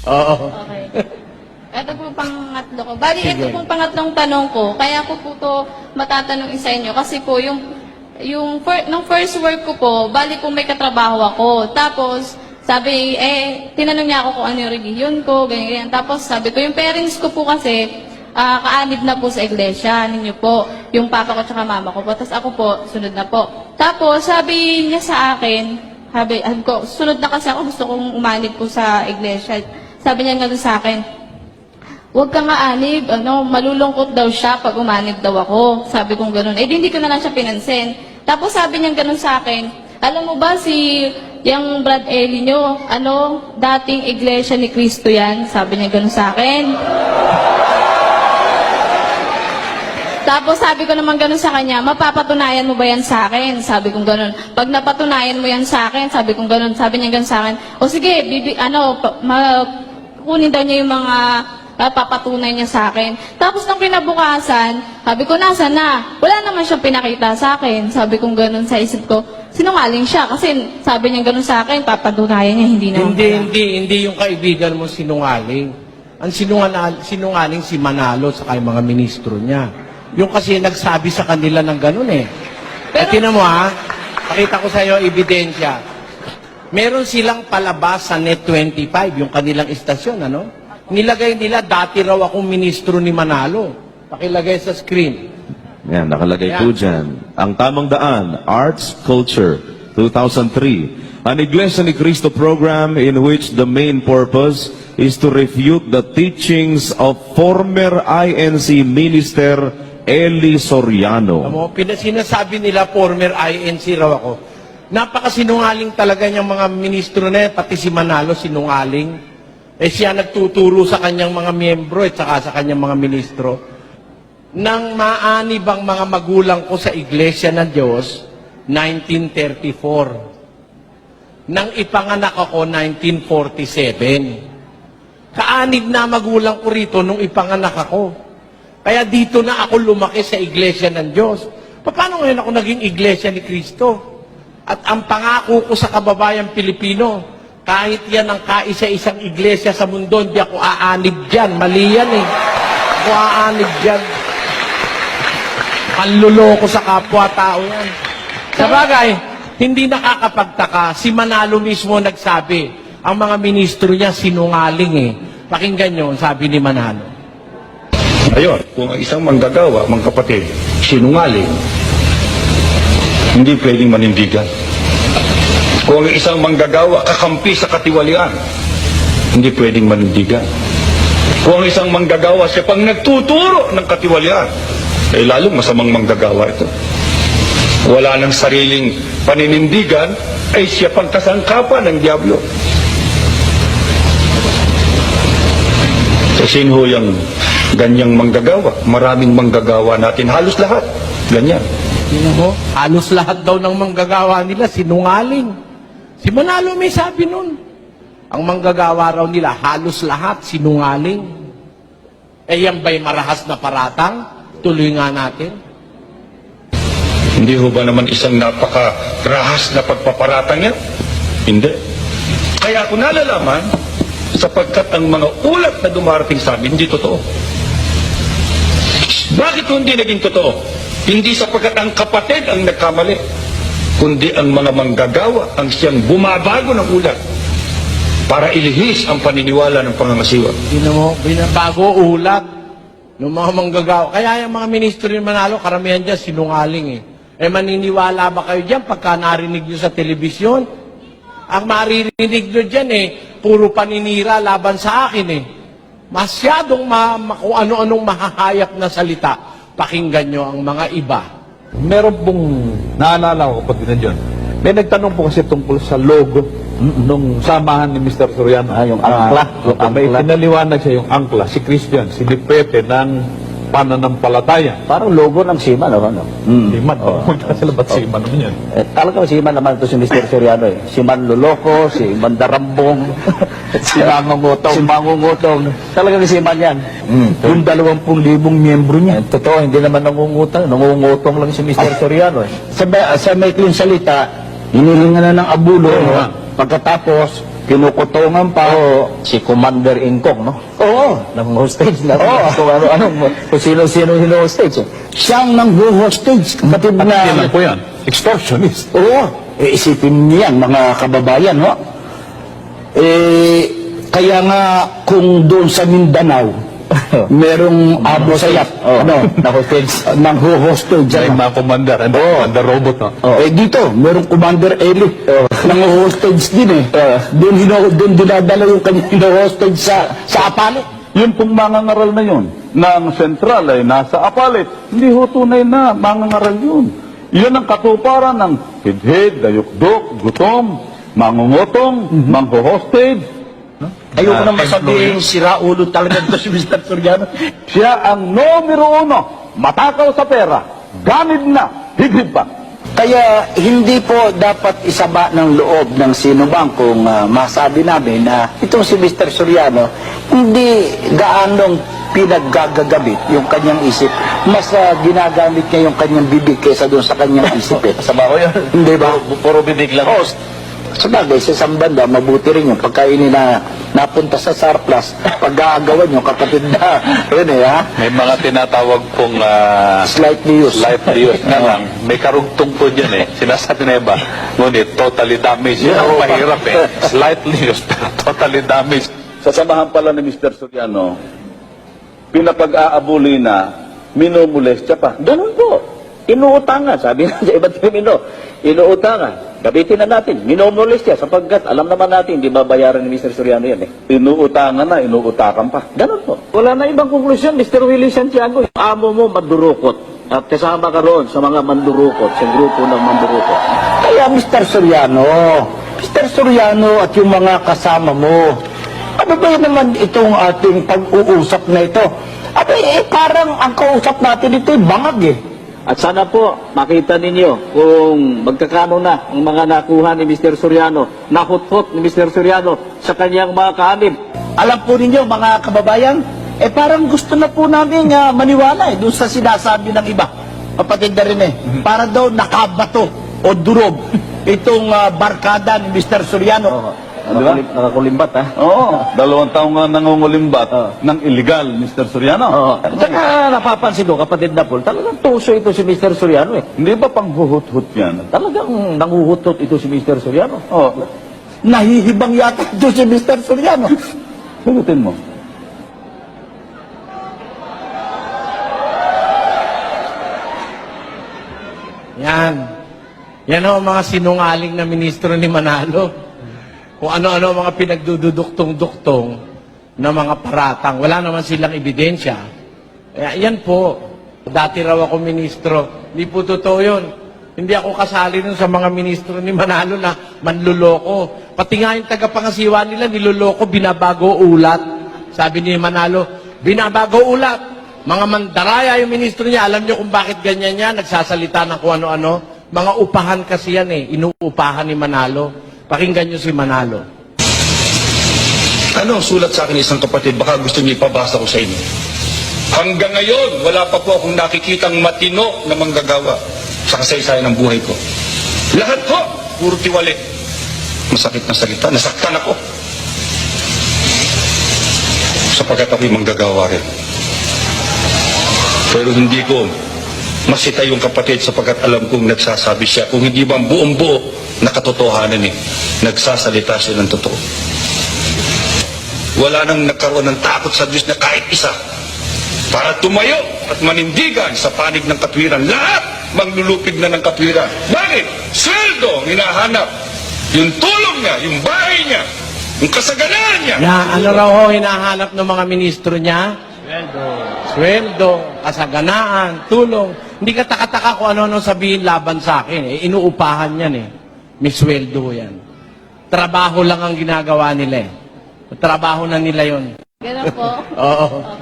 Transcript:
Oo. Okay. Ito po pangatlo ko. Bali, Sige. ito pong pangatlong tanong ko. Kaya ko po to matatanong sa inyo. Kasi po, nung first work ko po, bali po may katrabaho ako. Tapos, sabi, tinanong niya ako kung ano yung religion ko, ganyan. Tapos sabi ko, yung parents ko po kasi, kaanib na po sa iglesia ninyo po. Yung papa ko tsaka mama ko po. Tapos ako po, sunod na po. Tapos, sabi niya sa akin, sabi ko, sunod na kasi ako, gusto kong umanib po sa iglesia. Sabi niya nga sa akin, huwag kang aanib, malulungkot daw siya pag umanib daw ako. Sabi kong ganun. Hindi ko na lang siya pinansin. Tapos sabi niya ganun sa akin, alam mo ba yung Brad Eli nyo, dating iglesia ni Cristo yan? Sabi niya ganun sa akin. Tapos sabi ko naman ganun sa kanya, mapapatunayan mo ba yan sa akin? Sabi kong ganun. Pag napatunayan mo yan sa akin, sabi kong ganun. Sabi niya ganun sa akin, o sige, kunin daw niya yung mga papatunay niya sa akin. Tapos nung kinabukasan, sabi ko, nasa na? Wala naman siyang pinakita sa akin. Sabi kong ganun sa isip ko, sinungaling siya. Kasi sabi niya ganun sa akin, papatunayan niya, hindi naman. Hindi yung kaibigan mo sinungaling. Ang sinungaling si Manalo sa kay mga ministro niya. Yung kasi nagsabi sa kanila ng ganun eh. At tinan mo ha, pakita ko sa iyo ebidensya. Meron silang palabas sa Net25, yung kanilang istasyon, Nilagay nila, dati raw akong ministro ni Manalo. Pakilagay sa screen. Yan, nakalagay Yan. po dyan. Ang tamang daan, Arts Culture, 2003. An Iglesia ni Cristo program in which the main purpose is to refute the teachings of former INC minister Eli Soriano. Alam mo, sinasabi nila, former INC raw ako. Napakasinungaling talaga niyang mga ministro na yan, pati si Manalo sinungaling. Siya nagtuturo sa kanyang mga miyembro at saka sa kanyang mga ministro. Nang maanib ang mga magulang ko sa Iglesia ng Diyos, 1934. Nang ipanganak ako, 1947. Kaanib na magulang ko rito nung ipanganak ako. Kaya dito na ako lumaki sa Iglesia ng Diyos. Paano ngayon ako naging Iglesia ni Cristo? At ang pangako ko sa kababayang Pilipino, kahit yan ang kaisa-isang iglesia sa mundo, hindi ako aanib dyan. Mali yan eh. Ako aanib dyan. Panluloko sa kapwa-tao yan. Sa bagay, hindi nakakapagtaka. Si Manalo mismo nagsabi, ang mga ministro niya sinungaling eh. Pakinggan nyo, sabi ni Manalo. Ayun, kung ang isang manggagawa, mga kapatid, sinungaling, hindi pwedeng manindigan. Kung ang isang manggagawa, kakampi sa katiwalian, hindi pwedeng manindigan. Kung ang isang manggagawa, siya pang nagtuturo ng katiwalian, lalong masamang manggagawa ito. Wala ng sariling paninindigan, ay siya pang kasangkapan ng Diablo. Sa sinho yung ganyang manggagawa, maraming manggagawa natin, halos lahat, ganyan. Halos lahat daw ng manggagawa nila sinungaling. Si Manalo may sabi nun. Ang manggagawa raw nila, halos lahat sinungaling. Yan ba'y marahas na paratang? Tuloy nga natin. Hindi ho ba naman isang napakarahas na pagpaparatang yan? Hindi. Kaya ako nalalaman, sapagkat ang mga ulat na dumarating sa amin, hindi totoo. Bakit hindi naging totoo? Hindi sapagkat ang kapatid ang nagkamali, kundi ang mga manggagawa ang siyang bumabago ng ulat para ilihis ang paniniwala ng pangangasiwa. Binabago ulat ng mga manggagawa. Kaya yung mga ministro ni Manalo, karamihan dyan sinungaling eh. Maniniwala ba kayo dyan pagka narinig nyo sa telebisyon? Ang maririnig nyo dyan puro paninira laban sa akin eh. Masyadong kung ano-anong mahahayap na salita. Pakinggan nyo ang mga iba. Meron pong naalala ko pag dinadyan. May nagtanong po kasi tungkol sa logo nung samahan ni Mr. Soriano. Yung angkla. May pinaliwanag siya yung angkla. Si Christian, si Lipete ng pananampalataya. Parang logo ng Siman, Siman. Punta sila ba't Siman naman yan? Talaga Siman naman ito si Mr. Soriano eh. Si Manluloko, si Mandarambong, si Mangungutong. Talaga si Siman yan. Yung 20,000 miyembro niya. Totoo, hindi naman nangungutong lang si Mr. Soriano eh. Sa maikling salita, hinihinga na ng abulo. Pagkatapos, Kinukutungan pa. Si Commander Ingkong, no? Oo. Ng hostage na. Kung ano-ano, kung sino-sino hino-hostage. Siyang nang hostage. Kapatid At na. yan lang po yan. Extortionist. Oo. Isipin niyan, mga kababayan, no? Kaya nga, kung doon sa Mindanao, merong abo sayap, na hostage, nang hostage. May mga commander, and commander robot, no? Dito, merong Commander Eli, nang hostage din Doon dinadala yung kanyang hostage sa Apalit. Yung pong mangangaral na yun, ng sentral ay nasa apalit, hindi ho tunay na mangangaral yun. Yun ang katuparan ng hidhid, dayukdok, gutom, mangungutong, mangho-hostage. Ayoko na masabihin, sira ulo talaga ito si Mr. Soriano. Siya ang numero 1, matakaw sa pera, ganid na, higit pa. Kaya hindi po dapat isaba ng loob ng sinumang kung masabi namin na itong si Mr. Soriano hindi gaanong pinaggagagamit yung kanyang isip. Mas ginagamit niya yung kanyang bibig kaysa doon sa kanyang isip. Sama ko yun. Hindi ba? Puro bibig lang. Oh, sabagay, sa isang banda, mabuti rin yung pagkainin na napunta sa surplus, pag-aagawan yung kapatid na, yun ha? May mga tinatawag pong Slightly used. na lang. May karugtong po dyan Sinasabi na iba, ngunit totally damaged. Yun ang mahirap Slightly used, pero totally damaged. Sa samahan pala ni Mr. Soriano, pinapag-aabuli na, minumulestya pa. Ganun po. Inuutangan, sabi na sa iba't termino. Inuutangan. Gabitin na natin. Minumulestya sapagkat alam naman natin, hindi babayaran ni Mr. Soriano yan Inuutangan na, inuutakan pa. Ganun po. Wala na ibang konklusyon, Mr. Willie Santiago. Yung amo mo, mandurukot. At kasama ka roon sa mga mandurukot, sa grupo ng mandurukot. Kaya Mr. Soriano at yung mga kasama mo, ano ba yun naman itong ating pag-uusap na ito? Parang ang kausap natin ito bangag At sana po makita ninyo kung magkakano na ang mga nakuha ni Mr. Soriano, nahuthot ni Mr. Soriano sa kanyang mga kaanib. Alam po ninyo mga kababayan, parang gusto na po namin maniwala doon sa sinasabi ng iba. Kapatid na rin para daw nakabato o durog itong barkada ni Mr. Soriano. Nakakulimbat Oo, 2 taong nga nangungulimbat ng illegal, Mr. Soriano. At saka napapansin ko, kapatid na Paul, talagang tuso ito si Mr. Soriano Hindi ba pang huhut-hut yan? Talagang nanguhutot ito si Mr. Soriano. Nahihibang yata ito si Mr. Soriano. Sagutin mo. Yan ang mga sinungaling na ministro ni Manalo. Kung ano-ano mga pinagdududuktong-duktong na mga paratang. Wala naman silang ebidensya. Yan po. Dati raw ako ministro. Hindi po totoo yun. Hindi ako kasali nun sa mga ministro ni Manalo na manluloko. Pati nga yung tagapangasiwa nila, niloloko, binabago ulat. Sabi ni Manalo, binabago ulat. Mga mandaraya yung ministro niya. Alam niyo kung bakit ganyan niya? Nagsasalita ng kung ano-ano. Mga upahan kasi yan Inuupahan ni Manalo. Pakinggan niyo si Manalo. Ano ang sulat sa akin isang kapatid? Baka gusto niyo ipabasa ko sa inyo. Hanggang ngayon, wala pa po akong nakikitang matino na manggagawa sa kasaysayan ng buhay ko. Lahat po, puro tiwali. Masakit na salita, nasaktan ako. Sapagkat ako'y manggagawa rin. Pero hindi ko masita yung kapatid sapagkat alam kong nagsasabi siya. Kung hindi ba buong buo na katotohanan nagsasalita siya ng totoo. Wala nang nagkaroon ng takot sa Diyos na kahit isa para tumayo at manindigan sa panig ng katwiran. Lahat manglulupig na ng katwiran. Bakit? Sweldo ang hinahanap. Yung tulong niya, yung bahay niya, yung kasaganaan niya. Ano raw hinahanap ng mga ministro niya? Sweldo, kasaganaan, tulong. Hindi ka taka-taka kung ano-ano sabihin laban sa akin. Inuupahan yan May sweldo yan. Trabaho lang ang ginagawa nila Trabaho na nila yon. Ganun po. Oo. Okay.